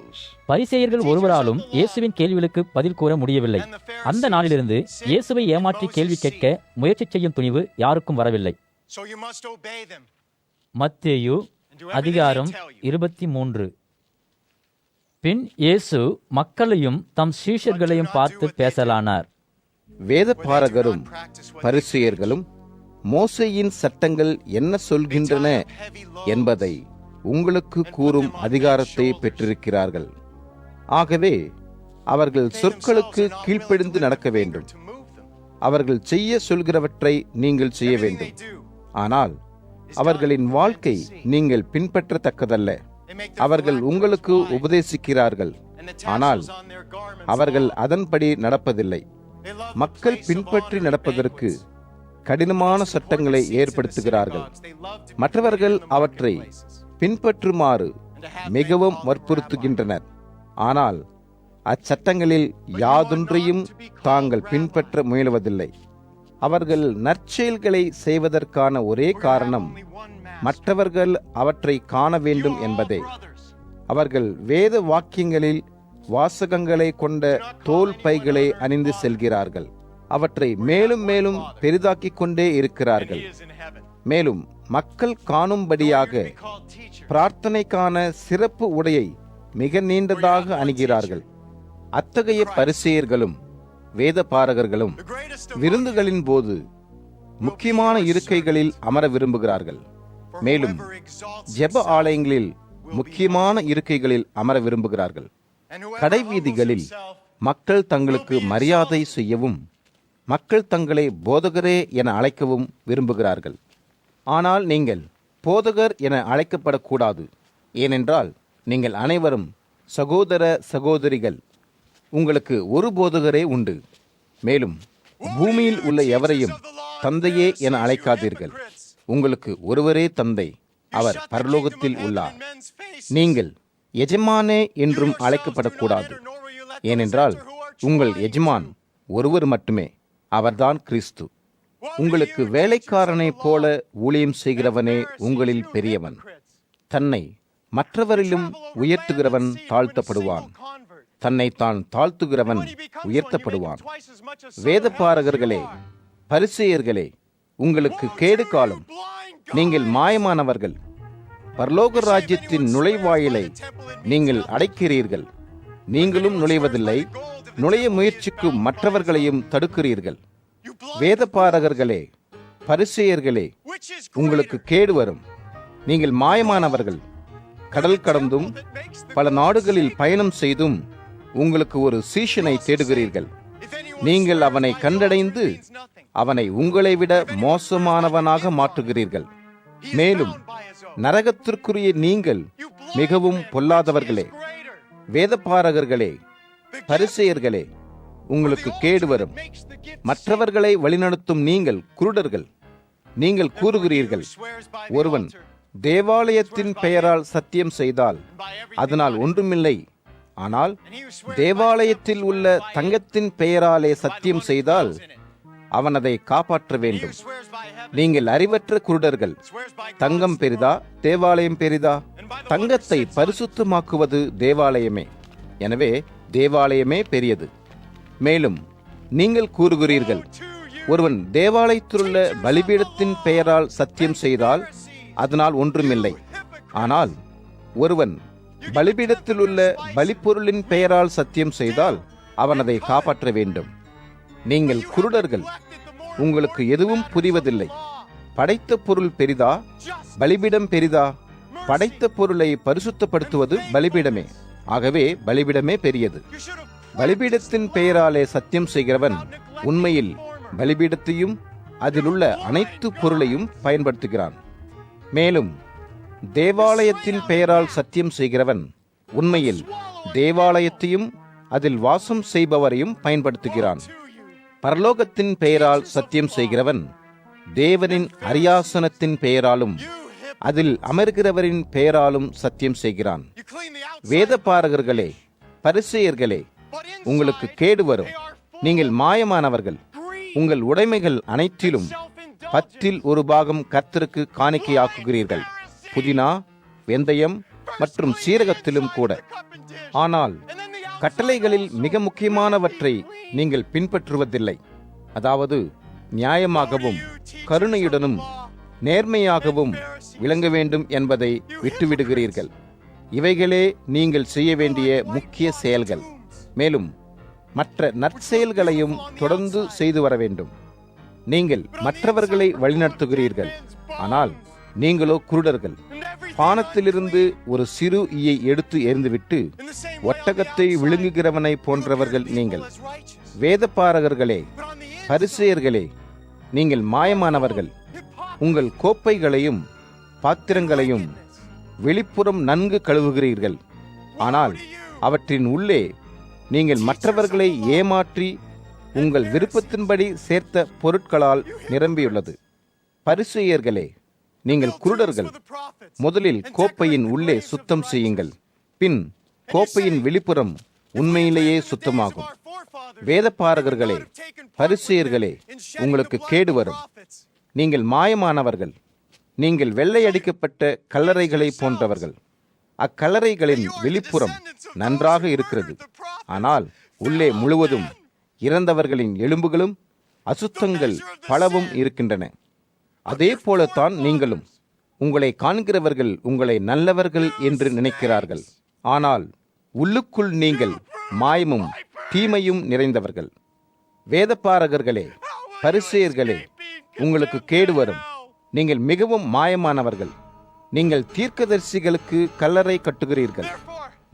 [SPEAKER 1] பரிசேயர்கள் ஒருவராலும் இயேசுவின் கேள்விகளுக்கு பதில் கூற முடியவில்லை. அந்த நாளிலிருந்து இயேசுவை ஏமாற்றி கேள்வி கேட்க முயற்சி செய்யும் துணிவு யாருக்கும் வரவில்லை. மத்தேயு அதிகாரம் 23. பின் இயேசு மக்களையும் தம் சீஷர்களையும் பார்த்து பேசலானார்.
[SPEAKER 2] வேதபாரகரும் பரிசேயர்களும் மோசேயின் சட்டங்கள் என்ன சொல்கின்றன என்பதை உங்களுக்கு கூறும் அதிகாரத்தை பெற்றிருக்கிறார்கள். ஆகவே அவர்கள் சொற்களுக்கு கீழ்ப்படிந்து நடக்க வேண்டும். அவர்கள் செய்ய சொல்கிறவற்றை நீங்கள் செய்ய வேண்டும். ஆனால் அவர்களின் வாழ்க்கை நீங்கள் பின்பற்றத்தக்கதல்ல. அவர்கள் உங்களுக்கு உபதேசிக்கிறார்கள், ஆனால் அவர்கள் அதன்படி நடப்பதில்லை. மக்கள் பின்பற்றி நடப்பதற்கு கடினமான சட்டங்களை ஏற்படுத்துகிறார்கள். மற்றவர்கள் அவற்றை பின்பற்றுமாறு மிகவும் வற்புறுத்துகின்றனர். ஆனால் அச்சட்டங்களில் யாதொன்றையும் தாங்கள் பின்பற்ற முயலுவதில்லை. அவர்கள் நற்செயல்களை செய்வதற்கான ஒரே காரணம் மற்றவர்கள் அவற்றை காண வேண்டும் என்பதே. அவர்கள் வேத வாக்கியங்களில் வாசகங்களை கொண்ட தோல் பைகளை அணிந்து செல்கிறார்கள். அவற்றை மேலும் மேலும் பெரிதாக்கிக் கொண்டே இருக்கிறார்கள். மேலும் மக்கள் காணும்படியாக பிரார்த்தனைக்கான சிறப்பு உடையை மிக நீண்டதாக அணிகிறார்கள். அத்தகைய பரிசேயர்களும் வேதபாரகர்களும் விருந்துகளின் போது முக்கியமான இருக்கைகளில் அமர விரும்புகிறார்கள். மேலும் ஜெப ஆலயங்களில் முக்கியமான இருக்கைகளில் அமர விரும்புகிறார்கள். கடைவீதிகளில் மக்கள் தங்களுக்கு மரியாதை செய்யவும் மக்கள் தங்களை போதகரே என அழைக்கவும் விரும்புகிறார்கள். ஆனால் நீங்கள் போதகர் என அழைக்கப்படக்கூடாது. ஏனென்றால் நீங்கள் அனைவரும் சகோதர சகோதரிகள். உங்களுக்கு ஒரு போதகரே உண்டு. மேலும் பூமியில் உள்ள எவரையும் தந்தையே என அழைக்காதீர்கள். உங்களுக்கு ஒருவரே தந்தை, அவர் பரலோகத்தில் உள்ளார். நீங்கள் எஜமானே என்றும் அழைக்கப்படக்கூடாது. ஏனென்றால் உங்கள் எஜமான் ஒருவர் மட்டுமே, அவர்தான் கிறிஸ்து. உங்களுக்கு வேலைக்காரனைப் போல ஊழியம் செய்கிறவனே உங்களில் பெரியவன். தன்னை மற்றவரிலும் உயர்த்துகிறவன் தாழ்த்தப்படுவான், தன்னைத்தான் தாழ்த்துகிறவன் உயர்த்தப்படுவான். வேதபாரகர்களே, பரிசேயர்களே, உங்களுக்கு கேடு காலம். நீங்கள் மாயமானவர்கள். பரலோக ராஜ்யத்தின் நுழைவாயிலை நீங்கள் அடைக்கிறீர்கள். நீங்களும் நுழைவதில்லை, நுழைய முயற்சிக்கும் மற்றவர்களையும் தடுக்கிறீர்கள். வேதபாரகர்களே, பரிசேயர்களே, உங்களுக்கு கேடு வரும். நீங்கள் மாயமானவர்கள். கடல் கடந்தும் பல நாடுகளில் பயணம் செய்தும் உங்களுக்கு ஒரு சீஷனை தேடுகிறீர்கள். நீங்கள் அவனை கண்டடைந்து அவனை உங்களை விட மோசமானவனாக மாற்றுகிறீர்கள். மேலும் நரகத்திற்குரிய நீங்கள் மிகவும் பொல்லாதவர்களே. வேதபாரகர்களே, பரிசேயர்களே, உங்களுக்கு கேடு வரும். மற்றவர்களை வழிநடத்தும் நீங்கள் குருடர்கள். நீங்கள் கூறுகிறீர்கள், ஒருவன் தேவாலயத்தின் பெயரால் சத்தியம் செய்தால் அதனால் ஒன்றுமில்லை. ஆனால் தேவாலயத்தில் உள்ள தங்கத்தின் பெயராலே சத்தியம் செய்தால் அவன் அதை காப்பாற்ற வேண்டும். நீங்கள் அறிவற்ற குருடர்கள். தங்கம் பெரிதா, தேவாலயம் பெரிதா? தங்கத்தை பரிசுத்தமாக்குவது தேவாலயமே. எனவே தேவாலயமே பெரியது. மேலும் நீங்கள் கூறுகிறீர்கள், ஒருவன் தேவாலயத்திலுள்ள பலிபீடத்தின் பெயரால் சத்தியம் செய்தால் அதனால் ஒன்றுமில்லை. ஆனால் ஒருவன் பலிபீடத்தில் உள்ள பலிப்பொருளின் பெயரால் சத்தியம் செய்தால் அவன் அதை காப்பாற்ற வேண்டும். நீங்கள் குருடர்கள். உங்களுக்கு எதுவும் புரிவதில்லை. படைத்த பொருள் பெரிதா, பலிபீடம் பெரிதா? படைத்த பொருளை பரிசுத்தப்படுத்துவது பலிபீடமே. ஆகவே பலிபீடமே பெரியது. பலிபீடத்தின் பெயராலே சத்தியம் செய்கிறவன் உண்மையில் பலிபீடத்தையும் அதிலுள்ள அனைத்து பொருளையும் பயன்படுத்துகிறான். மேலும் தேவாலயத்தின் பெயரால் சத்தியம் செய்கிறவன் உண்மையில் தேவாலயத்தையும் அதில் வாசம் செய்பவரையும் பயன்படுத்துகிறான். பரலோகத்தின் பெயரால் சத்தியம் செய்கிறவன் தேவனின் அரியாசனத்தின் பெயராலும் அதில் அமர்கிறவரின் பெயராலும் சத்தியம் செய்கிறான். வேதபாரகர்களே, பரிசேயர்களே, உங்களுக்கு கேடு வரும். நீங்கள் மாயமானவர்கள். உங்கள் உடைமைகள் அனைத்திலும் 10% கர்த்தருக்கு காணிக்கையாக்குகிறீர்கள், புதினா, வெந்தயம் மற்றும் சீரகத்திலும் கூட. ஆனால் கட்டளைகளில் மிக முக்கியமானவற்றை நீங்கள் பின்பற்றுவதில்லை. அதாவது நியாயமாகவும் கருணையுடனும் நேர்மையாகவும் விளங்க வேண்டும் என்பதை விட்டுவிடுகிறீர்கள். இவைகளே நீங்கள் செய்ய வேண்டிய முக்கிய செயல்கள். மேலும் மற்ற நற்செயல்களையும் தொடர்ந்து செய்து வர வேண்டும். நீங்கள் மற்றவர்களை வழிநடத்துகிறீர்கள், ஆனால் நீங்களோ குருடர்கள். பானத்திலிருந்து ஒரு சிறு ஈயை எடுத்து எறிந்துவிட்டு ஒட்டகத்தை விழுங்குகிறவனை போன்றவர்கள் நீங்கள். வேதபாரகர்களே, பரிசேயர்களே, நீங்கள் மாயமானவர்கள். உங்கள் கோப்பைகளையும் பாத்திரங்களையும் வெளிப்புறம் நன்கு கழுவுகிறீர்கள், ஆனால் அவற்றின் உள்ளே நீங்கள் மற்றவர்களை ஏமாற்றி உங்கள் விருப்பத்தின்படி சேர்த்த பொருட்களால் நிரம்பியுள்ளது. பரிசேயர்களே, நீங்கள் குருடர்கள். முதலில் கோப்பையின் உள்ளே சுத்தம் செய்யுங்கள், பின் கோப்பையின் வெளிப்புறம் உண்மையிலேயே சுத்தமாகும். வேதபாரகர்களே, பரிசேயர்களே, உங்களுக்கு கேடு வரும். நீங்கள் மாயமானவர்கள். நீங்கள் வெள்ளையடிக்கப்பட்ட கல்லறைகளை போன்றவர்கள். அக்கல்லறைகளின் வெளிப்புறம் நன்றாக இருக்கிறது, ஆனால் உள்ளே முழுவதும் இறந்தவர்களின் எலும்புகளும் அசுத்தங்கள் பலவும் இருக்கின்றன. அதே போலத்தான் நீங்களும். உங்களை காண்கிறவர்கள் உங்களை நல்லவர்கள் என்று நினைக்கிறார்கள், ஆனால் உள்ளுக்குள் நீங்கள் மாயமும் தீமையும் நிறைந்தவர்கள். வேதபாரகர்களே, பரிசேயர்களே, உங்களுக்கு கேடு வரும். நீங்கள் மிகவும் மாயமானவர்கள். நீங்கள் தீர்க்கதரிசிகளுக்கு கல்லறை கட்டுகிறீர்கள்,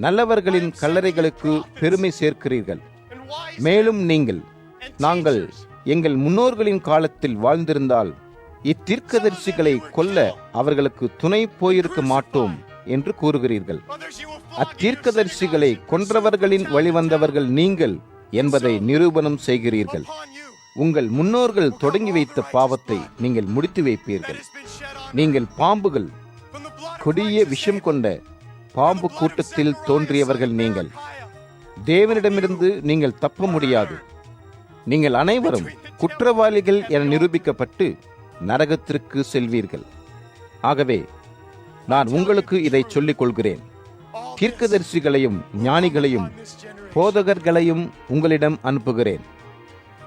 [SPEAKER 2] நல்லவர்களின் கல்லறைகளுக்கு பெருமை சேர்க்கிறீர்கள். மேலும் நீங்கள், நாங்கள் எங்கள் முன்னோர்களின் காலத்தில் வாழ்ந்திருந்தால் இத்தீர்க்கதரிசிகளை கொல்ல அவர்களுக்கு துணை போயிருக்க மாட்டோம் என்று கூறுகிறீர்கள். அத்தீர்க்கதரிசிகளை கொன்றவர்களின் வழிவந்தவர்கள் நீங்கள் என்பதை நிரூபணம் செய்கிறீர்கள். உங்கள் முன்னோர்கள் தொடங்கி வைத்த பாவத்தை நீங்கள் முடித்து வைப்பீர்கள். நீங்கள் பாம்புகள், கொடிய விஷம் கொண்ட பாம்பு கூட்டத்தில் தோன்றியவர்கள். நீங்கள் தேவனிடமிருந்து நீங்கள் தப்ப முடியாது. நீங்கள் அனைவரும் குற்றவாளிகள் என நிரூபிக்கப்பட்டு நரகத்திற்கு செல்வீர்கள். ஆகவே நான் உங்களுக்கு இதை சொல்லிக் கொள்கிறேன். தீர்க்கதரிசிகளையும் ஞானிகளையும் போதகர்களையும் உங்களிடம் அனுப்புகிறேன்.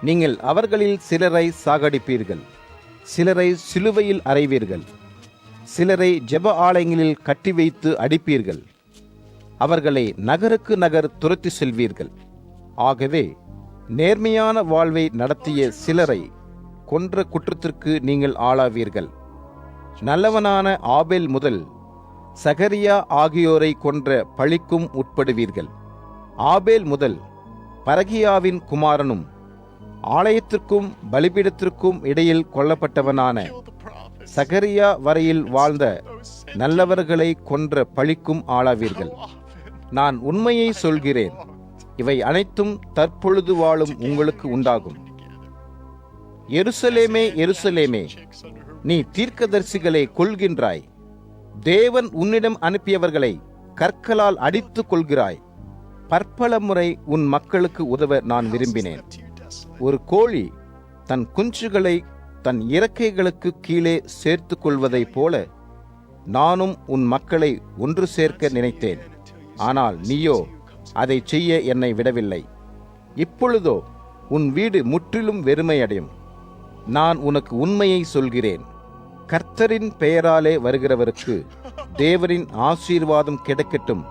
[SPEAKER 2] நீங்கள் அவர்களில் சிலரை சாகடிப்பீர்கள், சிலரை சிலுவையில் அறைவீர்கள், சிலரை ஜெப ஆலயங்களில் கட்டி வைத்து அடிப்பீர்கள், அவர்களை நகருக்கு நகர் துரத்தி செல்வீர்கள். ஆகவே நேர்மையான வாழ்வை நடத்திய சிலரை கொன்ற குற்றத்திற்கு நீங்கள் ஆளாவீர்கள். நல்லவனான ஆபேல் முதல் சகரியா ஆகியோரை கொன்ற பழிக்கும் உட்படுவீர்கள். ஆபேல் முதல் பரகியாவின் குமாரனும் ஆலயத்திற்கும் பலிபீடத்திற்கும் இடையில் கொல்லப்பட்டவனான சகரியா வரையில் வாழ்ந்த நல்லவர்களை கொன்ற பழிக்கும் ஆளாவீர்கள். நான் உண்மையை சொல்கிறேன், இவை அனைத்தும் தற்பொழுது வாழும் உங்களுக்கு உண்டாகும். எருசலேமே, எருசலேமே, நீ தீர்க்கதரிசிகளை கொல்கின்றாய். தேவன் உன்னிடம் அனுப்பியவர்களை கற்களால் அடித்துக் கொள்கிறாய். பற்பல முறை உன் மக்களுக்கு உதவ நான் விரும்பினேன். ஒரு கோழி தன் குஞ்சுகளை தன் இறக்கைகளுக்கு கீழே சேர்த்து கொள்வதைப் போல நானும் உன் மக்களை ஒன்று சேர்க்க நினைத்தேன். ஆனால் நீயோ அதை செய்ய என்னை விடவில்லை. இப்பொழுதோ உன் வீடு முற்றிலும் வெறுமையடையும். நான் உனக்கு உண்மையை சொல்கிறேன், கர்த்தரின் பெயராலே வருகிறவருக்கு தேவரின் ஆசீர்வாதம் கிடைக்கட்டும்.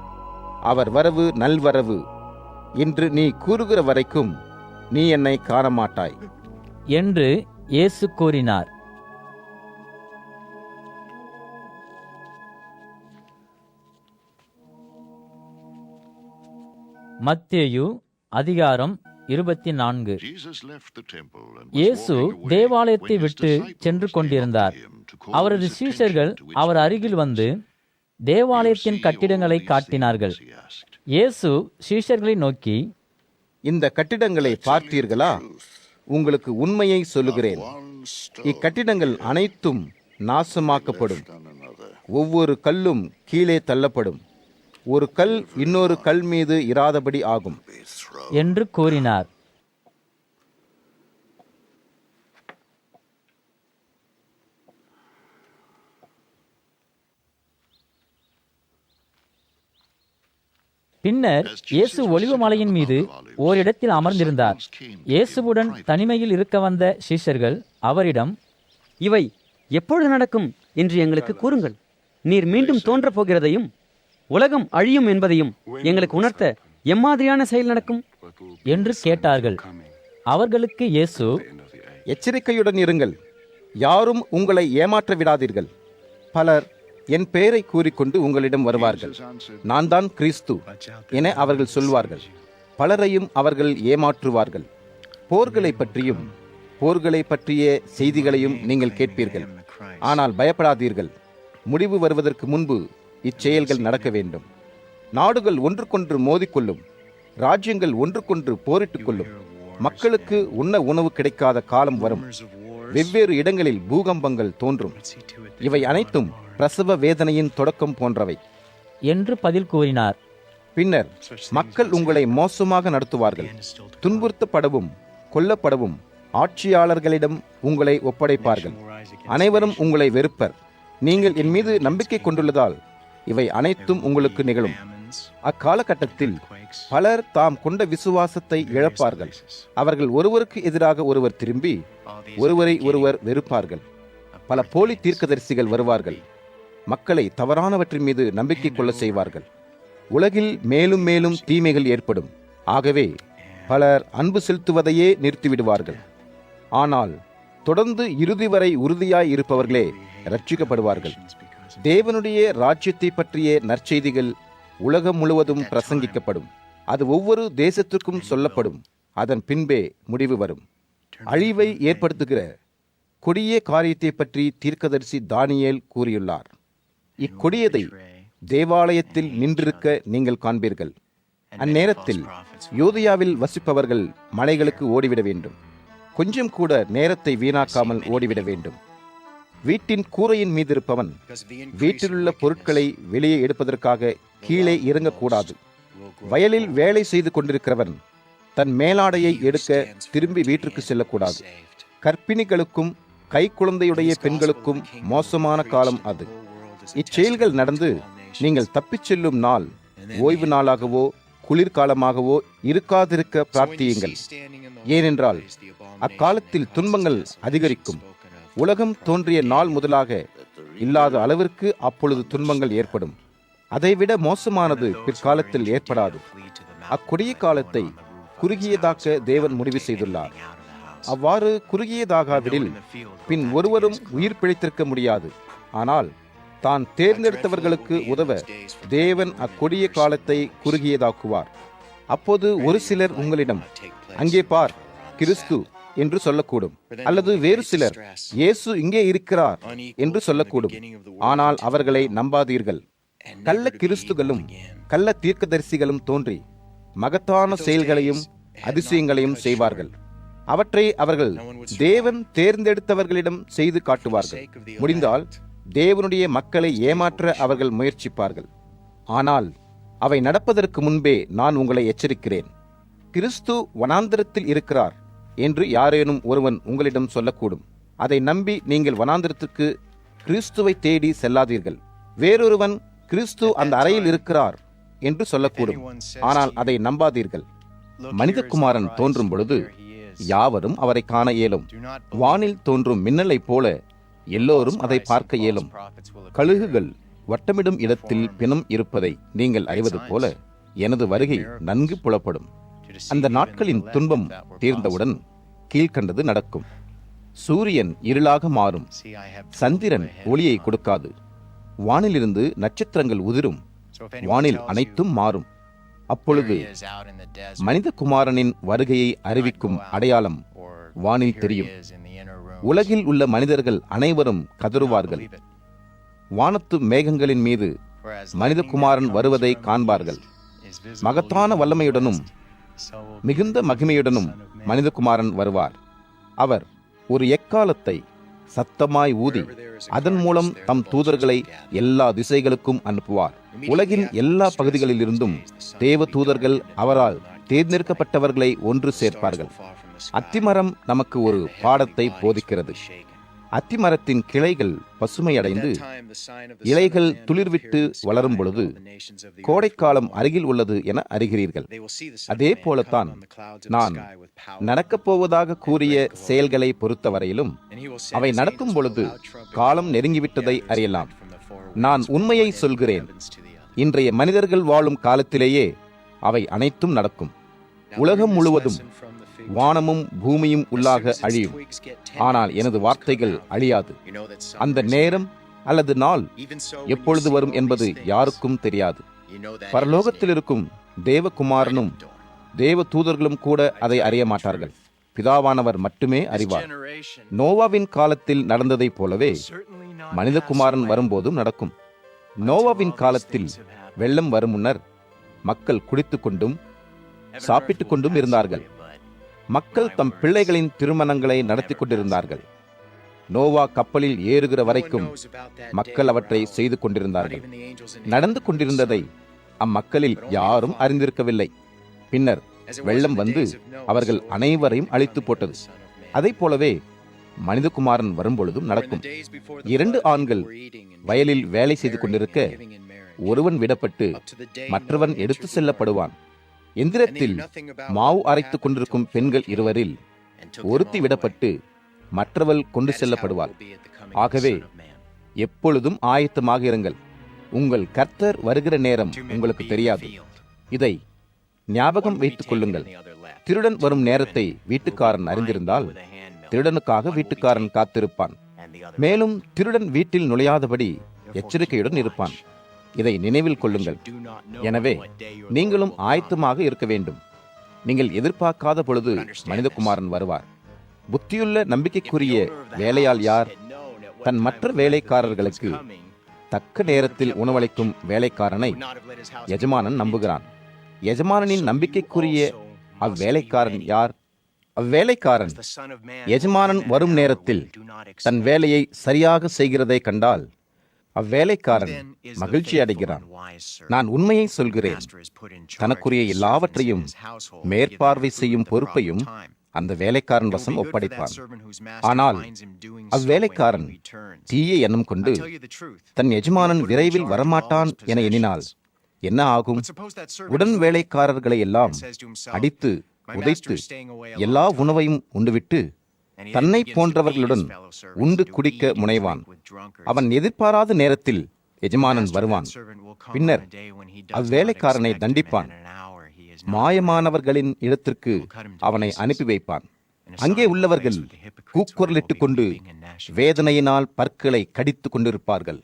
[SPEAKER 2] அவர் வரவு நல்வரவு என்று நீ கூறுகிற வரைக்கும் நீ என்னை காணமாட்டாய்
[SPEAKER 1] என்று இயேசு கூறினார். மத்தேயு அதிகாரம் 24. இயேசு தேவாலயத்தை விட்டு சென்று கொண்டிருந்தார். அவரது சீஷர்கள் அவர் அருகில் வந்து தேவாலயத்தின் கட்டிடங்களை காட்டினார்கள். இயேசு சீஷர்களை நோக்கி,
[SPEAKER 2] இந்த கட்டிடங்களை பார்த்தீர்களா? உங்களுக்கு உண்மையை சொல்லுகிறேன், இக்கட்டிடங்கள் அனைத்தும் நாசமாக்கப்படும். ஒவ்வொரு கல்லும் கீழே தள்ளப்படும், ஒரு கல் இன்னொரு கல் மீது இராதபடி ஆகும்
[SPEAKER 1] என்று கூறினார். பின்னர் இயேசு ஒலிவ மலையின் மீது ஓரிடத்தில் அமர்ந்திருந்தார். இயேசுவுடன் தனிமையில் இருக்க வந்த சீஷர்கள் அவரிடம்,
[SPEAKER 4] இவை எப்பொழுது நடக்கும் என்று எங்களுக்கு கூறுங்கள். நீர் மீண்டும் தோன்றப் போகிறதையும் உலகம் அழியும் என்பதையும் எங்களுக்கு உணர்த்த எம்மாதிரியான செயல் நடக்கும்
[SPEAKER 1] என்று கேட்டார்கள். அவர்களுக்கு இயேசு,
[SPEAKER 2] எச்சரிக்கையுடன் இருங்கள், யாரும் உங்களை ஏமாற்ற விடாதீர்கள். பலர் என் பெயரை கூறிக்கொண்டு உங்களிடம் வருவார்கள். நான் தான் கிறிஸ்து என அவர்கள் சொல்வார்கள். பலரையும் அவர்கள் ஏமாற்றுவார்கள். போர்களை பற்றியும் போர்களை பற்றிய செய்திகளையும் நீங்கள் கேட்பீர்கள். ஆனால் பயப்படாதீர்கள், முடிவு வருவதற்கு முன்பு இச்செயல்கள் நடக்க வேண்டும். நாடுகள் ஒன்றுக்கொன்று மோதிக்கொள்ளும், ராஜ்யங்கள் ஒன்றுக்கொன்று போரிட்டுக் கொள்ளும். மக்களுக்கு உண்ண உணவு கிடைக்காத காலம் வரும். வெவ்வேறு இடங்களில் பூகம்பங்கள் தோன்றும். இவை அனைத்தும் பிரசவ வேதனையின் தொடக்கம் போன்றவை
[SPEAKER 1] என்று பதில் கூறினார்.
[SPEAKER 2] பின்னர் மக்கள் உங்களை மோசமாக நடத்துவார்கள். துன்புறுத்தப்படவும் கொல்லப்படவும் ஆட்சியாளர்களிடம் உங்களை ஒப்படைப்பார்கள். அனைவரும் உங்களை வெறுப்பர். நீங்கள் என் மீது நம்பிக்கை கொண்டுள்ளதால் இவை அனைத்தும் உங்களுக்கு நிகழும். அக்காலகட்டத்தில் பலர் தாம் கொண்ட விசுவாசத்தை இழப்பார்கள். அவர்கள் ஒருவருக்கு எதிராக ஒருவர் திரும்பி ஒருவரை ஒருவர் வெறுப்பார்கள். பல போலி தீர்க்கதரிசிகள் வருவார்கள். மக்களை தவறானவற்றின் மீது நம்பிக்கை கொள்ள செய்வார்கள். உலகில் மேலும் மேலும் தீமைகள் ஏற்படும். ஆகவே பலர் அன்பு செலுத்துவதையே நிறுத்திவிடுவார்கள். ஆனால் தொடர்ந்து இறுதி வரை உறுதியாய் இருப்பவர்களே ரட்சிக்கப்படுவார்கள். தேவனுடைய ராஜ்யத்தை பற்றிய நற்செய்திகள் உலகம் முழுவதும் பிரசங்கிக்கப்படும். அது ஒவ்வொரு தேசத்திற்கும் சொல்லப்படும். அதன் பின்பே முடிவு வரும். அழிவை ஏற்படுத்துகிற கொடிய காரியத்தை பற்றி தீர்க்கதரிசி தானியேல் கூறியுள்ளார். இக்கொடியதை தேவாலயத்தில் நின்றிருக்க நீங்கள் காண்பீர்கள். அந்நேரத்தில் யூதேயாவில் வசிப்பவர்கள் மலைகளுக்கு ஓடிவிட வேண்டும். கொஞ்சம் கூட நேரத்தை வீணாக்காமல் ஓடிவிட வேண்டும். வீட்டின் கூரையின் மீது இருப்பவன் வீட்டிலுள்ள பொருட்களை வெளியே எடுப்பதற்காக கீழே இறங்கக்கூடாது. வயலில் வேலை செய்து கொண்டிருக்கிறவன் தன் மேலாடையை எடுக்க திரும்பி வீட்டிற்கு செல்லக்கூடாது. கர்ப்பிணிகளுக்கும் கை குழந்தையுடைய பெண்களுக்கும் மோசமான காலம் அது. இச்செயல்கள் நடந்து நீங்கள் தப்பிச் செல்லும் நாள் ஓய்வு நாளாகவோ குளிர்காலமாகவோ இருக்காதிருக்க பிரார்த்தியுங்கள். ஏனென்றால் அக்காலத்தில் துன்பங்கள் அதிகரிக்கும். உலகம் தோன்றிய நாள் முதலாக இல்லாத அளவிற்கு அப்பொழுது துன்பங்கள் ஏற்படும். அதைவிட மோசமானது பிற்காலத்தில் ஏற்படாது. அக்கொடிய காலத்தை குறுகியதாக்க தேவன் முடிவு செய்துள்ளார். அவ்வாறு குறுகியதாகாவிடில் பின் ஒருவரும் உயிர் பிழைத்திருக்க முடியாது. ஆனால் தான் தேர்ந்தெடுத்தவர்களுக்கு உதவ தேவன் அக்கொடிய காலத்தை குறுகியதாக்குவார். அப்போது ஒரு சிலர் உங்களிடம், அங்கே பார், கிறிஸ்து என்று சொல்லக்கூடும். அல்லது வேறு சிலர், இயேசு இங்கே இருக்கிறார் என்று சொல்லக்கூடும். ஆனால் அவர்களை நம்பாதீர்கள். கள்ள கிறிஸ்துகளும் கள்ள தீர்க்கதரிசிகளும் தோன்றி மகத்தான செயல்களையும் அதிசயங்களையும் செய்வார்கள். அவற்றை அவர்கள் தேவன் தேர்ந்தெடுத்தவர்களிடம் செய்து காட்டுவார்கள். முடிந்தால் தேவனுடைய மக்களை ஏமாற்ற அவர்கள் முயற்சிப்பார்கள். ஆனால் அவை நடப்பதற்கு முன்பே நான் உங்களை எச்சரிக்கிறேன். கிறிஸ்து வனாந்தரத்தில் இருக்கிறார் என்று யாரேனும் ஒருவன் உங்களிடம் சொல்லக்கூடும். அதை நம்பி நீங்கள் வனாந்தரத்துக்கு கிறிஸ்துவை தேடி செல்லாதீர்கள். வேறொருவன் கிறிஸ்து அந்த அறையில் இருக்கிறார் என்று சொல்லக்கூடும். ஆனால் அதை நம்பாதீர்கள். மனிதகுமாரன் தோன்றும் பொழுது யாவரும் அவரை காண இயலும். வானில் தோன்றும் மின்னலைப் போல எல்லோரும் அதை பார்க்க இயலும். கழுகுகள் வட்டமிடும் இடத்தில் பிணம் இருப்பதை நீங்கள் அறிவது போல எனது வருகை நன்கு புலப்படும். அந்த நாட்களின் துன்பம் தீர்ந்தவுடன் கீழ்கண்டது நடக்கும். சூரியன் இருளாக மாறும், சந்திரன் ஒளியை கொடுக்காது, வானிலிருந்து நட்சத்திரங்கள் உதிரும், வானில் அனைத்தும் மாறும். அப்பொழுது மனிதகுமாரனின் வருகையை அறிவிக்கும் அடையாளம் வானில் தெரியும். உலகில் உள்ள மனிதர்கள் அனைவரும் கதறுவார்கள். வானத்து மேகங்களின் மீது மனிதகுமாரன் வருவதை காண்பார்கள். மகத்தான வல்லமையுடனும் மிகுந்த மகிமையுடனும் மனிதகுமாரன் வருவார். அவர் ஒரு எக்காலத்தை சத்தமாய் ஊதி அதன் மூலம் தம் தூதர்களை எல்லா திசைகளுக்கும் அனுப்புவார். உலகின் எல்லா பகுதிகளிலிருந்தும் தேவ தூதர்கள் அவரால் தேர்ந்தெடுக்கப்பட்டவர்களை ஒன்று சேர்ப்பார்கள். அத்திமரம் நமக்கு ஒரு பாடத்தை போதிக்கிறது. அத்திமரத்தின் கிளைகள் பசுமையடைந்து இலைகள் துளிர்விட்டு வளரும் பொழுது கோடைக்காலம் அருகில் உள்ளது என அறிகிறீர்கள். அதே போலத்தான் நான் நடக்கப் போவதாக கூறிய செயல்களை பொறுத்தவரையிலும் அவை நடக்கும் பொழுது காலம் நெருங்கிவிட்டதை அறியலாம். நான் உண்மையை சொல்கிறேன், இன்றைய மனிதர்கள் வாழும் காலத்திலேயே அவை அனைத்தும் நடக்கும். உலகம் முழுவதும் வானமும் பூமியும் உள்ளாக அழியும், ஆனால் எனது வார்த்தைகள் அழியாது. அந்த நேரம் அல்லது நாள் எப்பொழுது வரும் என்பது யாருக்கும் தெரியாது. பரலோகத்தில் இருக்கும் தேவகுமாரனும் தேவ தூதர்களும் கூட அதை அறிய மாட்டார்கள். பிதாவானவர் மட்டுமே அறிவார். நோவாவின் காலத்தில் நடந்ததைப் போலவே மனிதகுமாரன் வரும்போதும் நடக்கும். நோவாவின் காலத்தில் வெள்ளம் வரும் முன்னர் மக்கள் குடித்துக் கொண்டும் சாப்பிட்டுக் கொண்டும் இருந்தார்கள். மக்கள் தம் பிள்ளைகளின் திருமணங்களை நடத்தி கொண்டிருந்தார்கள். நோவா கப்பலில் ஏறுகிற வரைக்கும் மக்கள் அவற்றை செய்து கொண்டிருந்தார்கள். நடந்து கொண்டிருந்ததை அம்மக்களில் யாரும் அறிந்திருக்கவில்லை. பின்னர் வெள்ளம் வந்து அவர்கள் அனைவரையும் அழித்து போட்டது. அதை போலவே மனிதகுமாரன் வரும்பொழுதும் நடக்கும். 2 ஆண்கள் வயலில் வேலை செய்து கொண்டிருக்க ஒருவன் விடப்பட்டு மற்றவன் எடுத்து செல்லப்படுவான். எந்திரத்தில் மாவு அரைத்துக் கொண்டிருக்கும் பெண்கள் இருவரில் ஒருத்தி விடப்பட்டு மற்றவள் கொண்டு செல்லப்படுவாள். ஆகவே எப்பொழுதும் ஆயத்தமாக இருங்கள். உங்கள் கர்த்தர் வருகிற நேரம் உங்களுக்கு தெரியாது. இதை ஞாபகம் வைத்துக் கொள்ளுங்கள். திருடன் வரும் நேரத்தை வீட்டுக்காரன் அறிந்திருந்தால் திருடனுக்காக வீட்டுக்காரன் காத்திருப்பான். மேலும் திருடன் வீட்டில் நுழையாதபடி எச்சரிக்கையுடன் இருப்பான். இதை நினைவில் கொள்ளுங்கள். எனவே நீங்களும் ஆயத்தமாக இருக்க வேண்டும். நீங்கள் எதிர்பார்க்காத பொழுது மனிதகுமாரன் வருவார். புத்தியுள்ள நம்பிக்கைக்குரிய வேலையாள் யார்? தன் மற்ற வேலைக்காரர்களுக்கு தக்க நேரத்தில் உணவளிக்கும் வேலைக்காரனை எஜமானன் நம்புகிறான். எஜமானனின் நம்பிக்கைக்குரிய அவ்வேலைக்காரன் யார்? அவ்வேலைக்காரன் எஜமானன் வரும் நேரத்தில் தன் வேலையை சரியாக செய்கிறதை கண்டால் அவ்வேலைக்காரன் மகிழ்ச்சி அடைகிறான். நான் உண்மையை சொல்கிறேன், தனக்குரிய எல்லாவற்றையும் மேற்பார்வை செய்யும் பொறுப்பையும் அந்த வேலைக்காரன் வசம் ஒப்படைப்பான். ஆனால் அவ்வேலைக்காரன் தீய எண்ணம் கொண்டு தன் எஜமானன் விரைவில் வரமாட்டான் என எண்ணினால் என்ன ஆகும்? உடன் வேலைக்காரர்களை எல்லாம் அடித்து உதைத்து எல்லா உணவையும் உண்டுவிட்டு தன்னை போன்றவர்களுடன் உண்டு குடிக்க முனைவான். அவன் எதிர்பாராத நேரத்தில் எஜமானன் வருவான். பின்னர் அவ்வேலைக்காரனை தண்டிப்பான். மாயமானவர்களின் இடத்திற்கு அவனை அனுப்பி வைப்பான். அங்கே உள்ளவர்கள் கூக்குரலிட்டுக் கொண்டு வேதனையினால் பற்களை கடித்துக் கொண்டிருப்பார்கள்.